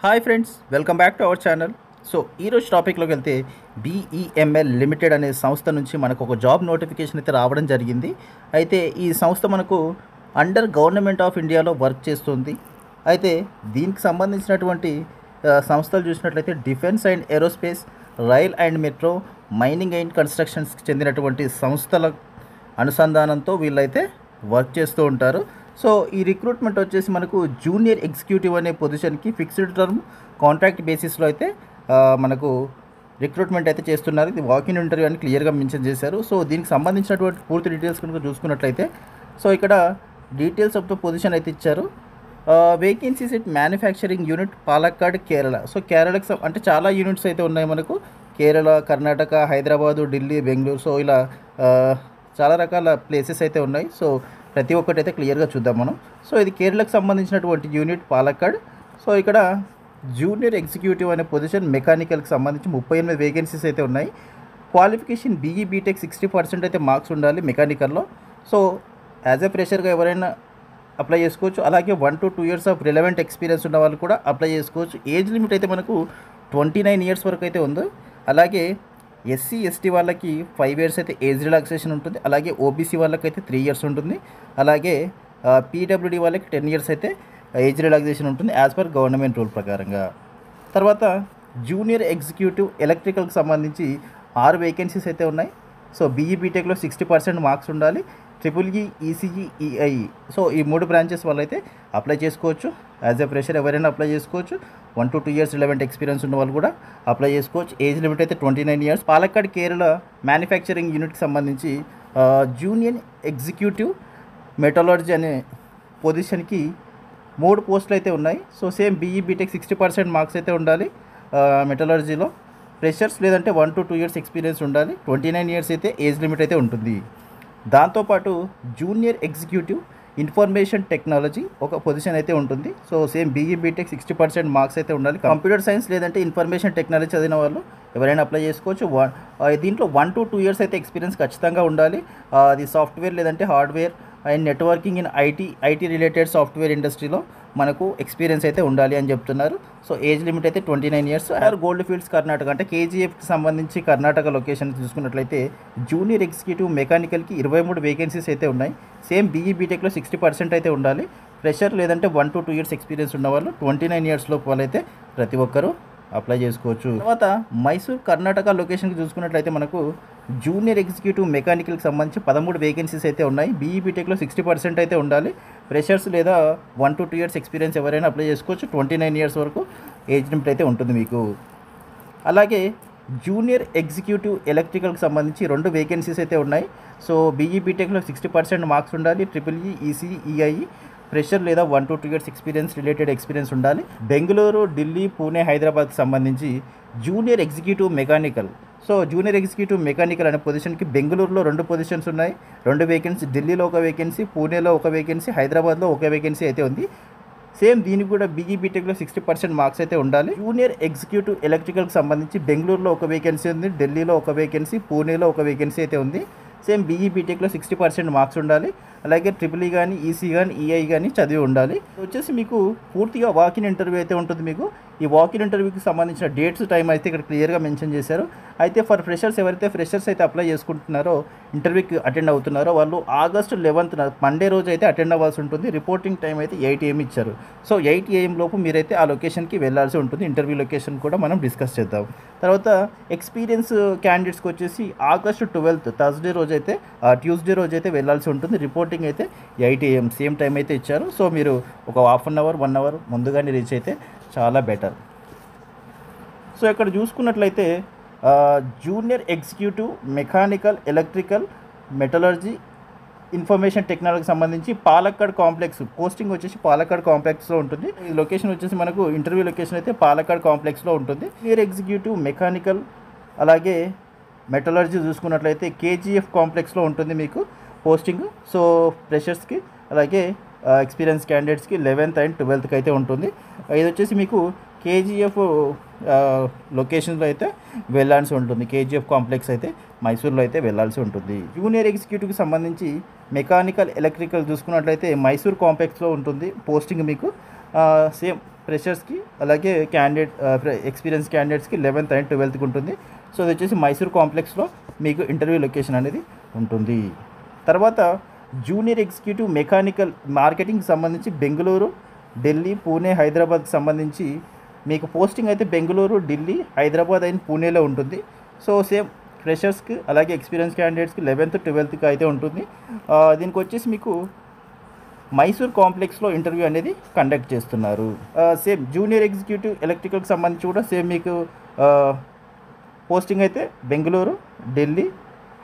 Hi friends, welcome back to our channel. So ఈరోజు టాపిక్లోకి వెళ్తే బీఈఎంఎల్ లిమిటెడ్ అనే సంస్థ నుంచి మనకు ఒక జాబ్ నోటిఫికేషన్ అయితే రావడం జరిగింది. అయితే ఈ సంస్థ మనకు అండర్ గవర్నమెంట్ ఆఫ్ ఇండియాలో వర్క్ చేస్తుంది. అయితే దీనికి సంబంధించినటువంటి సంస్థలు చూసినట్లయితే defence and aerospace, rail and metro, mining and కన్స్ట్రక్షన్స్కి చెందినటువంటి సంస్థల అనుసంధానంతో వీళ్ళైతే వర్క్ చేస్తూ ఉంటారు. సో ఈ రిక్రూట్మెంట్ వచ్చేసి మనకు జూనియర్ ఎగ్జిక్యూటివ్ అనే పొజిషన్కి ఫిక్స్డ్ టర్మ్ కాంట్రాక్ట్ బేసిస్లో అయితే మనకు రిక్రూట్మెంట్ అయితే చేస్తున్నారు. ఇది వాకిన్ ఇంటర్వ్యూ అని క్లియర్గా మెన్షన్ చేశారు. సో దీనికి సంబంధించినటువంటి పూర్తి డీటెయిల్స్ కనుక చూసుకున్నట్లయితే సో ఇక్కడ డీటెయిల్స్ ఆఫ్ ద పొజిషన్ అయితే ఇచ్చారు. Vacancies it manufacturing unit Palakkad, Kerala. So కేరళకి అంటే చాలా యూనిట్స్ అయితే ఉన్నాయి మనకు. కేరళ, కర్ణాటక, హైదరాబాదు, ఢిల్లీ, బెంగళూరు. సో ఇలా చాలా రకాల ప్లేసెస్ అయితే ఉన్నాయి. సో ప్రతి ఒక్కటి అయితే క్లియర్గా చూద్దాం మనం. సో ఇది కేరళకు సంబంధించినటువంటి యూనిట్ పాలక్కాడ్. సో ఇక్కడ జూనియర్ ఎగ్జిక్యూటివ్ అనే పొజిషన్ మెకానికల్కి సంబంధించి 38 వేకెన్సీస్ అయితే ఉన్నాయి. క్వాలిఫికేషన్ బీఈ బీటెక్ 60% అయితే మార్క్స్ ఉండాలి మెకానికల్లో. సో యాజ్ ఎ ఫ్రెషర్గా ఎవరైనా అప్లై చేసుకోవచ్చు. అలాగే 1 to 2 years of relevant experience ఉన్న వాళ్ళు కూడా అప్లై చేసుకోవచ్చు. ఏజ్ లిమిట్ అయితే మనకు 29 years వరకు అయితే ఉంది. అలాగే ఎస్సీ ఎస్టీ వాళ్ళకి 5 years అయితే ఏజ్ రిలాక్సేషన్ ఉంటుంది. అలాగే ఓబీసీ వాళ్ళకైతే 3 years ఉంటుంది. అలాగే పీడబ్ల్యూడీ వాళ్ళకి 10 years అయితే ఏజ్ రిలాక్సేషన్ ఉంటుంది యాజ్ పర్ గవర్నమెంట్ రూల్ ప్రకారంగా. తర్వాత జూనియర్ ఎగ్జిక్యూటివ్ ఎలక్ట్రికల్కి సంబంధించి 6 వేకెన్సీస్ అయితే ఉన్నాయి. సో బీఈ బీటెక్లో 60% మార్క్స్ ఉండాలి. Triple E, ECE, EIE. సో ఈ 3 బ్రాంచెస్ వాళ్ళైతే అప్లై చేసుకోవచ్చు. యాజ్ ఎ ఫ్రెషర్ ఎవరైనా అప్లై చేసుకోవచ్చు. 1 to 2 years రిలవెంట్ ఎక్స్పీరియన్స్ ఉన్న వాళ్ళు కూడా అప్లై చేసుకోవచ్చు. ఏజ్ లిమిట్ అయితే 29 years. పాలక్కాడ్ కేరళ మ్యానుఫ్యాక్చరింగ్ యూనిట్కి సంబంధించి జూనియర్ ఎగ్జిక్యూటివ్ మెటలర్జీ అనే పొజిషన్కి 3 పోస్టులు అయితే ఉన్నాయి. So same BE BTech 60% marks అయితే ఉండాలి మెటలర్జీలో. ఫ్రెషర్స్ లేదంటే 1 to 2 years ఎక్స్పీరియన్స్ ఉండాలి. 29 years అయితే ఏజ్ లిమిట్ అయితే ఉంటుంది. దాంతోపాటు జూనియర్ ఎగ్జిక్యూటివ్ ఇన్ఫర్మేషన్ టెక్నాలజీ ఒక పొజిషన్ అయితే ఉంటుంది. So same BE BTech 60% marks అయితే ఉండాలి. కంప్యూటర్ సైన్స్ లేదంటే ఇన్ఫర్మేషన్ టెక్నాలజీ చదివిన వాళ్ళు ఎవరైనా అప్లై చేసుకోవచ్చు. దీంట్లో 1 to 2 years అయితే ఎక్స్పీరియన్స్ ఖచ్చితంగా ఉండాలి. అది సాఫ్ట్వేర్ లేదంటే hardware and networking in IT related software ఇండస్ట్రీలో మనకు ఎక్స్పీరియన్స్ అయితే ఉండాలి అని చెప్తున్నారు. సో ఏజ్ లిమిట్ అయితే 29 years. గోల్డ్ ఫీల్డ్స్ కర్ణాటక అంటే కేజీఎఫ్కి సంబంధించి కర్ణాటక లొకేషన్ చూసుకున్నట్లయితే జూనియర్ ఎగ్జిక్యూటివ్ మెకానికల్కి 23 వేకెన్సీస్ అయితే ఉన్నాయి. సేమ్ బీఈ బీటెక్లో 60% అయితే ఉండాలి. ఫ్రెషర్ లేదంటే 1 to 2 years ఎక్స్పీరియన్స్ ఉన్నవాళ్ళు 29 years లోపు వాళ్ళైతే ప్రతి ఒక్కరూ అప్లై చేసుకోవచ్చు. తర్వాత మైసూర్ కర్ణాటక లొకేషన్కి చూసుకున్నట్లయితే మనకు జూనియర్ ఎగ్జిక్యూటివ్ మెకానికల్కి సంబంధించి 13 వేకెన్సీస్ అయితే ఉన్నాయి. బీఈ బీటెక్లో 60% అయితే ఉండాలి. ఫ్రెషర్స్ లేదా 1 to 2 years ఎక్స్పీరియన్స్ ఎవరైనా అప్లై చేసుకోవచ్చు. 29 years వరకు ఏజ్ లిమిట్ అయితే ఉంటుంది మీకు. అలాగే జూనియర్ ఎగ్జిక్యూటివ్ ఎలక్ట్రికల్కి సంబంధించి 2 వేకెన్సీస్ అయితే ఉన్నాయి. సో బీఈ బీటెక్లో 60% మార్క్స్ ఉండాలి. Triple E, EC, EIE. ఫ్రెషర్ లేదా 1 to 2 years రిలేటెడ్ ఎక్స్పీరియన్స్ ఉండాలి. బెంగళూరు, ఢిల్లీ, పూణే, హైదరాబాద్కి సంబంధించి junior executive mechanical. So junior executive mechanical అనే పొజిషన్కి బెంగళూరులో 2 పొజిషన్స్ ఉన్నాయి, 2 వేకెన్సీ. ఢిల్లీలో 1 వేకెన్సీ, పూణేలో 1 వేకెన్సీ, హైదరాబాద్లో 1 వేకెన్సీ అయితే ఉంది. సేమ్ దీనికి కూడా బీఈ బీటెక్లో 60% మార్క్స్ అయితే ఉండాలి. జూనియర్ ఎగ్జిక్యూటివ్ ఎలక్ట్రికల్కి సంబంధించి బెంగళూరులో 1 వేకెన్సీ ఉంది, ఢిల్లీలో 1 వేకెన్సీ, పూణేలో 1 వేకెన్సీ అయితే ఉంది. సేమ్ బీఈ బీటెక్లో 60% మార్క్స్ ఉండాలి. అలాగే ట్రిపుల్ ఈ కానీ, ఈసీ కానీ, ఈఐ కానీ చదివి ఉండాలి. వచ్చేసి మీకు పూర్తిగా వాకిన్ ఇంటర్వ్యూ అయితే ఉంటుంది మీకు. ఈ వాకిన్ ఇంటర్వ్యూకి సంబంధించిన డేట్స్, టైం అయితే ఇక్కడ క్లియర్గా మెన్షన్ చేశారు. అయితే ఫర్ ఫ్రెషర్స్ ఎవరైతే ఫ్రెషర్స్ అయితే అప్లై చేసుకుంటున్నారో, ఇంటర్వ్యూకి అటెండ్ అవుతున్నారో వాళ్ళు August 11th మండే రోజు అయితే అటెండ్ అవ్వాల్సి ఉంటుంది. రిపోర్టింగ్ టైం అయితే 8 AM ఇచ్చారు. సో 8 AM లోపు మీరైతే ఆ లొకేషన్కి వెళ్ళాల్సి ఉంటుంది. ఇంటర్వ్యూ లొకేషన్ కూడా మనం డిస్కస్ చేద్దాం. తర్వాత ఎక్స్పీరియన్స్ క్యాండిడేట్స్కి వచ్చేసి August 12th థర్స్డే రోజు అయితే ట్యూస్డే రోజు అయితే వెళ్ళాల్సి ఉంటుంది. రిపోర్టింగ్ అయితే 8 AM సేమ్ టైం అయితే ఇచ్చారు. సో మీరు ఒక ½ an hour 1 hour ముందుగానే రీచ్ అయితే చాలా బెటర్. సో ఇక్కడ చూసుకున్నట్లయితే junior executive mechanical, electrical, metallurgy, information టెక్నాలజీకి సంబంధించి పాలక్కాడ్ కాంప్లెక్స్ పోస్టింగ్ వచ్చేసి పాలక్కాడ్ కాంప్లెక్స్లో ఉంటుంది. ఈ లొకేషన్ వచ్చేసి మనకు ఇంటర్వ్యూ లొకేషన్ అయితే పాలక్కాడ్ కాంప్లెక్స్లో ఉంటుంది. జూనియర్ ఎగ్జిక్యూటివ్ మెకానికల్ అలాగే మెటలర్జీ చూసుకున్నట్లయితే కేజీఎఫ్ కాంప్లెక్స్లో ఉంటుంది మీకు పోస్టింగ్. సో ఫ్రెషర్స్కి అలాగే ఎక్స్పీరియన్స్ క్యాండిడేట్స్కి 11th and 12th అయితే ఉంటుంది. ఇది వచ్చేసి మీకు కేజీఎఫ్ లొకేషన్లో అయితే వెళ్ళాల్సి ఉంటుంది. కేజీఎఫ్ కాంప్లెక్స్ అయితే మైసూర్లో అయితే వెళ్ళాల్సి ఉంటుంది. జూనియర్ ఎగ్జిక్యూటివ్కి సంబంధించి మెకానికల్, ఎలక్ట్రికల్ చూసుకున్నట్లయితే మైసూర్ కాంప్లెక్స్లో ఉంటుంది పోస్టింగ్ మీకు. సేమ్ ఫ్రెషర్స్కి అలాగే ఎక్స్పీరియన్స్ క్యాండిడేట్స్కి 11th అండ్ 12th ఉంటుంది. సో ఇది వచ్చేసి మైసూర్ కాంప్లెక్స్లో మీకు ఇంటర్వ్యూ లొకేషన్ అనేది ఉంటుంది. తర్వాత జూనియర్ ఎగ్జిక్యూటివ్ మెకానికల్ మార్కెటింగ్కి సంబంధించి బెంగళూరు, ఢిల్లీ, పూణే, హైదరాబాద్కి సంబంధించి మీకు పోస్టింగ్ అయితే బెంగళూరు, ఢిల్లీ, హైదరాబాద్ అండ్ పూణేలో ఉంటుంది. సో సేమ్ ఫ్రెషర్స్కి అలాగే ఎక్స్పీరియన్స్ క్యాండిడేట్స్కి 11th 12th అయితే ఉంటుంది. దీనికి వచ్చేసి మీకు మైసూర్ కాంప్లెక్స్లో ఇంటర్వ్యూ అనేది కండక్ట్ చేస్తున్నారు. సేమ్ జూనియర్ ఎగ్జిక్యూటివ్ ఎలక్ట్రికల్కి సంబంధించి కూడా సేమ్ మీకు పోస్టింగ్ అయితే బెంగళూరు, ఢిల్లీ,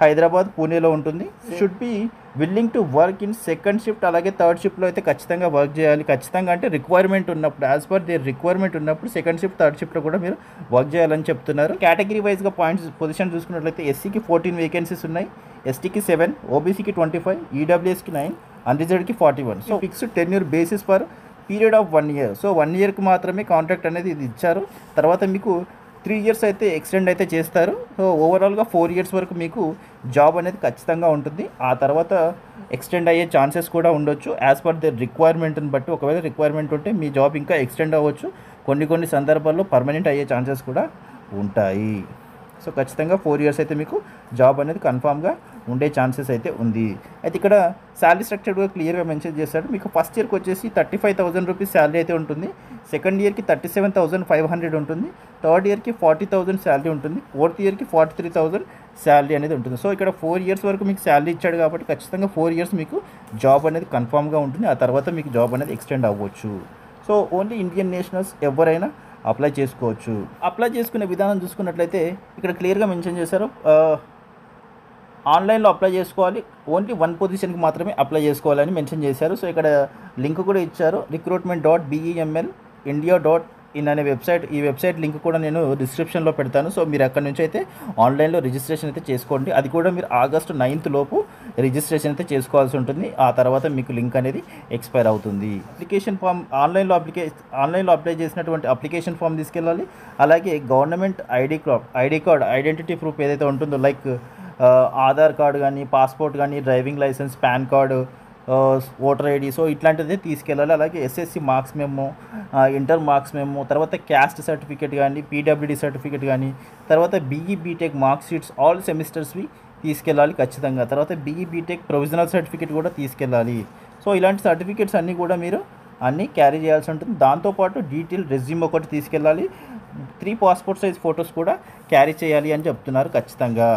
హైదరాబాద్, పూణేలో ఉంటుంది. Should be willing to work in second shift అలాగే థర్డ్ షిఫ్ట్లో అయితే ఖచ్చితంగా వర్క్ చేయాలి. ఖచ్చితంగా అంటే రిక్వైర్మెంట్ ఉన్నప్పుడు, యాజ్ పర్ దేర్ రిక్వైర్మెంట్ ఉన్నప్పుడు సెకండ్ షిఫ్ట్ థర్డ్ షిఫ్ట్లో కూడా మీరు వర్క్ చేయాలని చెప్తున్నారు. కేటగిరీ వైజ్గా పొజిషన్ చూసుకున్నట్లయితే ఎస్సీకి 14 వేకెన్సీస్ ఉన్నాయి, ఎస్టీకి 7, ఓబీసీకి 25, ఈడబ్ల్యూఎస్కి 9, అన్రిజర్వ్డ్కి 41. So fixed tenure basis for period of 1 year. So 1 yearకి మాత్రమే కాంట్రాక్ట్ అనేది ఇది ఇచ్చారు. తర్వాత మీకు 3 years అయితే ఎక్స్టెండ్ అయితే చేస్తారు. సో ఓవరాల్గా 4 years వరకు మీకు జాబ్ అనేది ఖచ్చితంగా ఉంటుంది. ఆ తర్వాత ఎక్స్టెండ్ అయ్యే ఛాన్సెస్ కూడా ఉండొచ్చు యాజ్ పర్ ద రిక్వైర్మెంట్ని బట్టి. ఒకవేళ రిక్వైర్మెంట్ ఉంటే మీ జాబ్ ఇంకా ఎక్స్టెండ్ అవ్వచ్చు. కొన్ని సందర్భాల్లో పర్మనెంట్ అయ్యే ఛాన్సెస్ కూడా ఉంటాయి. సో ఖచ్చితంగా 4 years అయితే మీకు జాబ్ అనేది కన్ఫామ్గా ఉండే ఛాన్సెస్ అయితే ఉంది. అయితే ఇక్కడ శాలరీ స్ట్రక్చర్ కూడా క్లియర్గా మెన్షన్ చేశాడు. మీకు ఫస్ట్ ఇయర్కి వచ్చేసి 35,000 రూపీస్ శాలరీ అయితే ఉంటుంది, సెకండ్ ఇయర్కి 37,500 ఉంటుంది, థర్డ్ ఇయర్కి 40,000 శాలరీ ఉంటుంది, ఫోర్త్ ఇయర్కి 43,000 శాలరీ అనేది ఉంటుంది. సో ఇక్కడ 4 years వరకు మీకు శాలరీ ఇచ్చాడు కాబట్టి ఖచ్చితంగా 4 years మీకు జాబ్ అనేది కన్ఫామ్గా ఉంటుంది. ఆ తర్వాత మీకు జాబ్ అనేది ఎక్స్టెండ్ అవ్వచ్చు. సో ఓన్లీ ఇండియన్ నేషనల్స్ ఎవరైనా అప్లై చేసుకోవచ్చు. అప్లై చేసుకునే విధానం చూసుకున్నట్లయితే ఇక్కడ క్లియర్గా మెన్షన్ చేశారు. ఆన్లైన్లో అప్లై చేసుకోవాలి, ఓన్లీ 1 పొజిషన్కి మాత్రమే అప్లై చేసుకోవాలని మెన్షన్ చేశారు. సో ఇక్కడ లింక్ కూడా ఇచ్చారు, recruitment.bemlindia.in అనే వెబ్సైట్. ఈ వెబ్సైట్ లింక్ కూడా నేను డిస్క్రిప్షన్లో పెడతాను. సో మీరు అక్కడ నుంచి అయితే ఆన్లైన్లో రిజిస్ట్రేషన్ అయితే చేసుకోండి. అది కూడా మీరు August 9th లోపు రిజిస్ట్రేషన్ అయితే చేసుకోవాల్సి ఉంటుంది. ఆ తర్వాత మీకు లింక్ అనేది ఎక్స్పైర్ అవుతుంది. అప్లికేషన్ ఫామ్ ఆన్లైన్లో అప్లై చేసినటువంటి అప్లికేషన్ ఫామ్ తీసుకెళ్ళాలి. అలాగే government ID card identity proof ఏదైతే ఉంటుందో, లైక్ ఆధార్ కార్డు కానీ, పాస్పోర్ట్ కానీ, driving licence, PAN card, voter ID, so ఇట్లాంటిది తీసుకెళ్ళాలి. అలాగే SSC marks memo, inter marks memo, తర్వాత క్యాస్ట్ సర్టిఫికేట్ కానీ, పీడబ్ల్యూడి సర్టిఫికేట్ కానీ, తర్వాత BE BTech mark sheets all సెమిస్టర్స్వి తీసుకెళ్ళాలి ఖచ్చితంగా. తర్వాత బీఈ బీటెక్ ప్రొవిజనల్ సర్టిఫికేట్ కూడా తీసుకెళ్ళాలి. సో ఇలాంటి సర్టిఫికేట్స్ అన్నీ కూడా మీరు క్యారీ చేయాల్సి ఉంటుంది. దాంతోపాటు డీటెయిల్ రెజ్యూమ్ ఒకటి తీసుకెళ్ళాలి, 3 పాస్పోర్ట్ సైజ్ ఫొటోస్ కూడా క్యారీ చేయాలి అని చెప్తున్నారు ఖచ్చితంగా.